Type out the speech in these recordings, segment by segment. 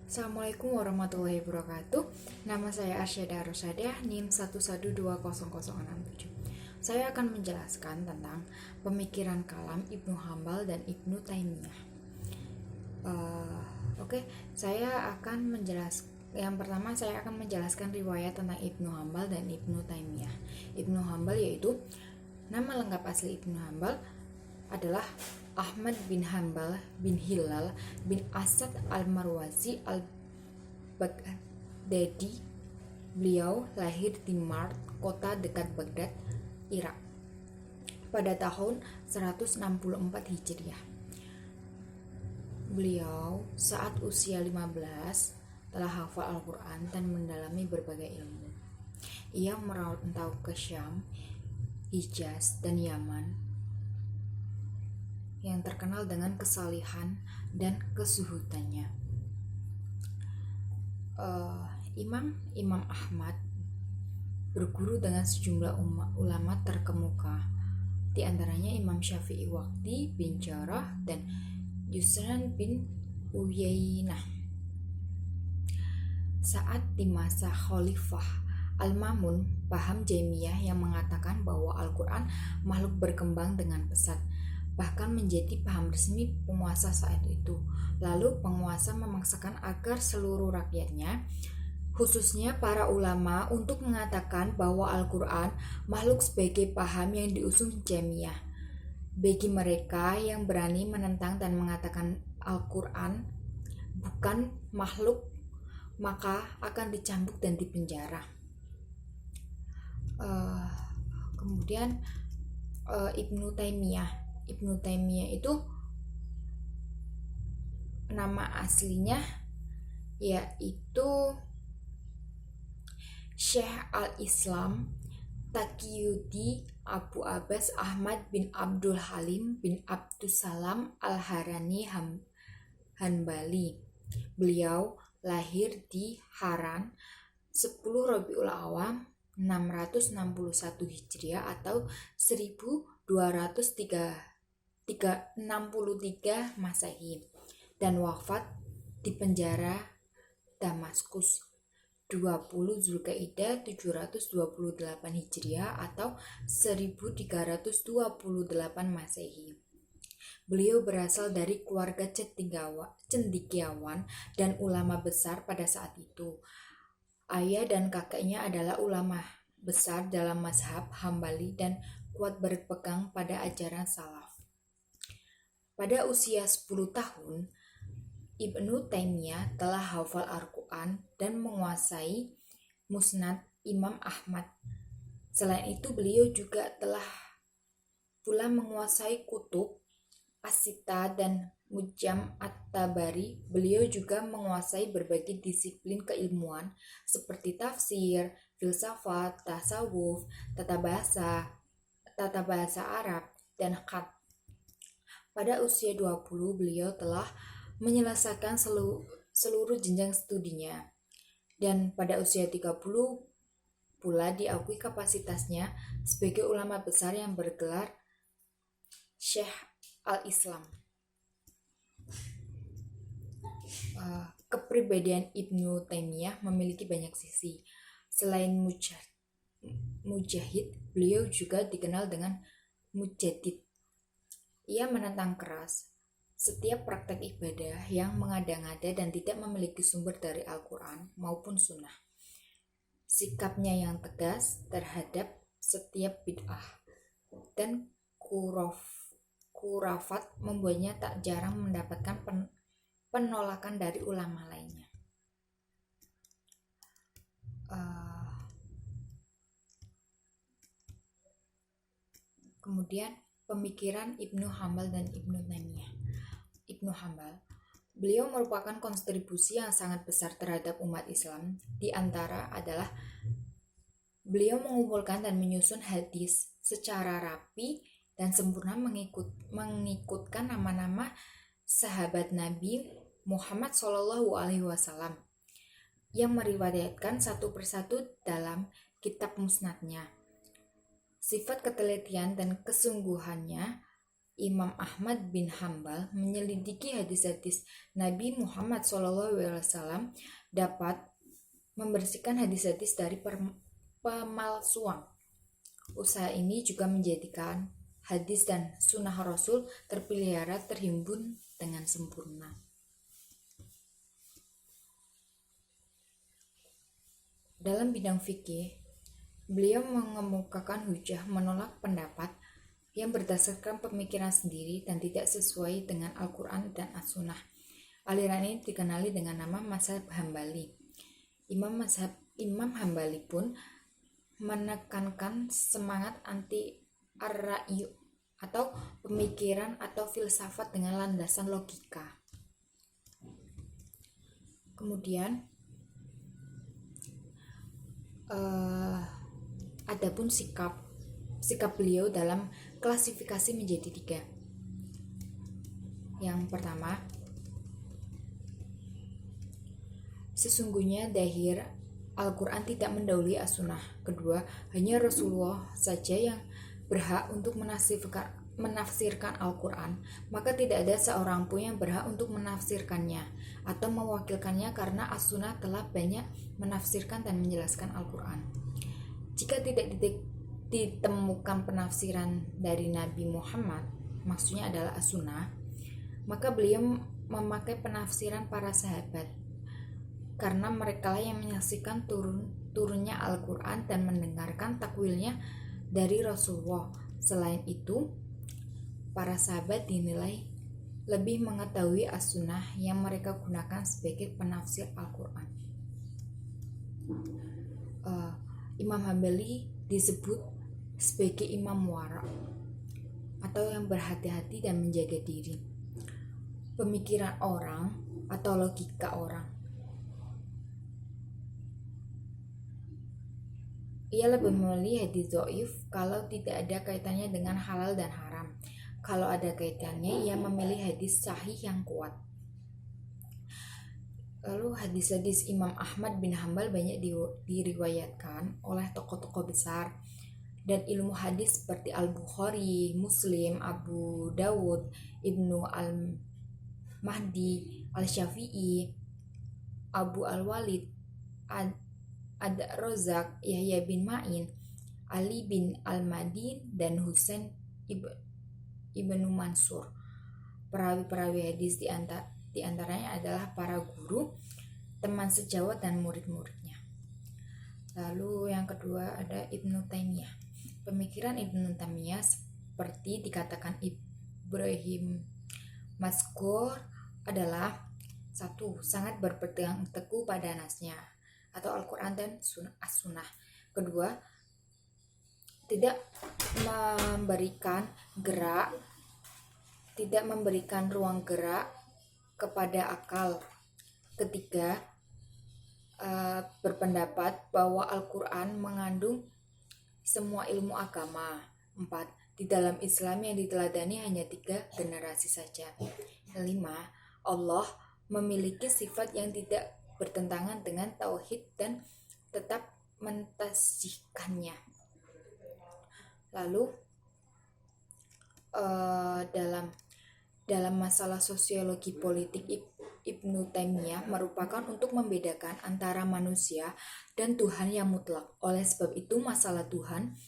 Assalamualaikum warahmatullahi wabarakatuh. Nama saya Arsyada Rosadah, NIM 1120067. Saya akan menjelaskan tentang pemikiran kalam Ibnu Hambal dan Ibnu Taimiyah. Saya akan menjelaskan. Yang pertama, saya akan menjelaskan riwayat tentang Ibnu Hambal dan Ibnu Taimiyah. Ibnu Hambal yaitu nama lengkap asli Ibnu Hambal adalah Ahmad bin Hambal bin Hilal bin Asad al-Marwazi al-Baghdadi. Beliau lahir di Mart, kota dekat Baghdad, Irak, pada tahun 164 Hijriah. Beliau saat usia 15 telah hafal Al-Quran dan mendalami berbagai ilmu. Ia merantau ke Syam, Hijaz, dan Yaman yang terkenal dengan kesalihan dan kezuhudannya. Imam Ahmad berguru dengan sejumlah ulama terkemuka, di antaranya Imam Syafi'i Waqti bin Jarrah dan Yusran bin Uyainah. Saat di masa Khalifah Al-Mamun, paham Jaimiyah yang mengatakan bahwa Al-Quran makhluk berkembang dengan pesat, bahkan menjadi paham resmi penguasa saat itu. Lalu penguasa memaksakan agar seluruh rakyatnya, khususnya para ulama, untuk mengatakan bahwa Al-Quran makhluk sebagai paham yang diusung Jaimiyah. Bagi mereka yang berani menentang dan mengatakan Al-Quran bukan makhluk, maka akan dicambuk dan dipenjara. Kemudian Ibnu Taimiyah itu nama aslinya yaitu Syekh al-Islam Taqiyuddin Abu Abbas Ahmad bin Abdul Halim bin Abdussalam al-Harani Hanbali. Beliau lahir di Haran 10 Rabiul Awal 661 Hijriah atau 1263 Masehi dan wafat di penjara Damaskus 20 Zulkaidah 728 Hijriah atau 1328 Masehi. Beliau berasal dari keluarga cendekiawan dan ulama besar pada saat itu. Ayah dan kakeknya adalah ulama besar dalam mazhab Hambali dan kuat berpegang pada ajaran salaf. Pada usia 10 tahun, Ibnu Taimiyah telah hafal Al-Quran dan menguasai Musnad Imam Ahmad. Selain itu, beliau juga telah pula menguasai Kutub As-Sittah dan Mujam At-Tabari. Beliau juga menguasai berbagai disiplin keilmuan seperti tafsir, filsafat, tasawuf, tata bahasa Arab, dan khat. Pada usia 20, beliau telah menyelesaikan seluruh jenjang studinya. Dan pada usia 30 pula diakui kapasitasnya sebagai ulama besar yang bergelar Syekh al-Islam. Kepribadian Ibnu Taimiyah memiliki banyak sisi. Selain mujahid, beliau juga dikenal dengan mujaddid. Ia menentang keras setiap praktek ibadah yang mengada-ngada dan tidak memiliki sumber dari Al-Quran maupun Sunnah. Sikapnya yang tegas terhadap setiap bid'ah dan kurafat membuatnya tak jarang mendapatkan penolakan dari ulama lainnya. Kemudian pemikiran Ibnu Hambal dan Ibnu Taimiyah. Ibnu Hambal, beliau merupakan kontribusi yang sangat besar terhadap umat Islam. Di antara adalah beliau mengumpulkan dan menyusun hadis secara rapi dan sempurna, mengikutkan nama-nama sahabat Nabi Muhammad SAW yang meriwayatkan satu persatu dalam kitab musnadnya. Sifat ketelitian dan kesungguhannya Imam Ahmad bin Hambal menyelidiki hadis-hadis Nabi Muhammad SAW dapat membersihkan hadis-hadis dari pemalsuan. Usaha ini juga menjadikan hadis dan sunnah Rasul terpelihara terhimpun dengan sempurna. Dalam bidang fikih, beliau mengemukakan hujah menolak pendapat yang berdasarkan pemikiran sendiri dan tidak sesuai dengan Al-Quran dan As-Sunnah. Aliran ini dikenali dengan nama mazhab Hambali. Imam Hambali pun menekankan semangat anti ar-ra'yu atau pemikiran atau filsafat dengan landasan logika. Kemudian adapun sikap beliau dalam klasifikasi menjadi 3. Yang pertama, sesungguhnya zahir Al-Quran tidak mendahului As-Sunnah. Kedua, hanya Rasulullah saja yang berhak untuk menafsirkan Al-Quran, maka tidak ada seorang pun yang berhak untuk menafsirkannya atau mewakilkannya karena As-Sunnah telah banyak menafsirkan dan menjelaskan Al-Quran. Jika tidak ditemukan penafsiran dari Nabi Muhammad, maksudnya adalah As-Sunnah, maka beliau memakai penafsiran para sahabat, karena mereka yang menyaksikan turunnya Al-Quran dan mendengarkan takwilnya dari Rasulullah. Selain itu, para sahabat dinilai lebih mengetahui As-Sunnah yang mereka gunakan sebagai penafsir Al-Quran. Imam Hambali disebut sebagai imam wara atau yang berhati-hati dan menjaga diri. Pemikiran orang atau logika orang. Ia lebih memilih hadis dhaif kalau tidak ada kaitannya dengan halal dan haram. Kalau ada kaitannya, ia memilih hadis sahih yang kuat. Lalu hadis-hadis Imam Ahmad bin Hambal banyak diriwayatkan oleh tokoh-tokoh besar dan ilmu hadis seperti Al-Bukhari, Muslim, Abu Dawud, Ibnu Al-Mahdi, Al-Syafi'i, Abu Al-Walid, Ad-Razak, Yahya bin Ma'in, Ali bin Al-Madin, dan Husain ibnu Mansur. Perawi-perawi hadis di antaranya adalah para guru, teman sejawat, dan murid-muridnya. Lalu yang kedua ada Ibnu Taimiyah. Pemikiran Ibnu Taimiyah seperti dikatakan Ibrahim Mazkur adalah 1. Sangat berpegang teguh pada nasnya atau Al-Quran dan As-Sunnah. Kedua, tidak memberikan ruang gerak kepada akal. Ketiga, berpendapat bahwa Al-Quran mengandung semua ilmu agama. 4. Di dalam Islam yang diteladani hanya 3 generasi saja. 5. Allah memiliki sifat yang tidak bertentangan dengan tauhid dan tetap mentasbihkannya. Lalu dalam masalah sosiologi politik, Ibnu Taimiyah merupakan untuk membedakan antara manusia dan Tuhan yang mutlak. Oleh sebab itu, masalah Tuhan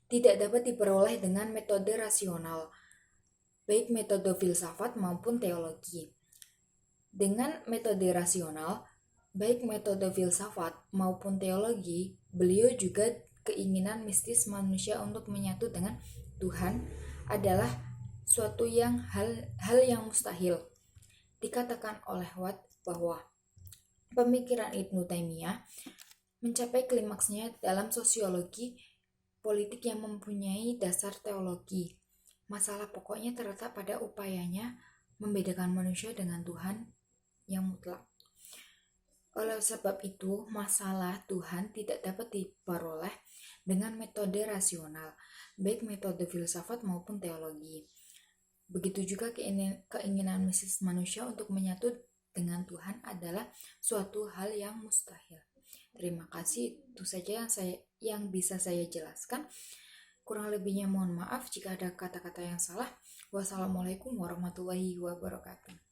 tidak dapat diperoleh dengan metode rasional, baik metode filsafat maupun teologi. Dengan metode rasional, baik metode filsafat maupun teologi, beliau juga keinginan mistis manusia untuk menyatu dengan Tuhan adalah suatu hal yang mustahil. Dikatakan oleh Watt bahwa pemikiran Ibnu Taimiyah mencapai klimaksnya dalam sosiologi politik yang mempunyai dasar teologi. Masalah pokoknya terletak pada upayanya membedakan manusia dengan Tuhan yang mutlak. Oleh sebab itu, masalah Tuhan tidak dapat diperoleh dengan metode rasional, baik metode filsafat maupun teologi. Begitu juga keinginan mistis manusia untuk menyatu dengan Tuhan adalah suatu hal yang mustahil. Terima kasih, itu saja yang bisa saya jelaskan. Kurang lebihnya mohon maaf jika ada kata-kata yang salah. Wassalamualaikum warahmatullahi wabarakatuh.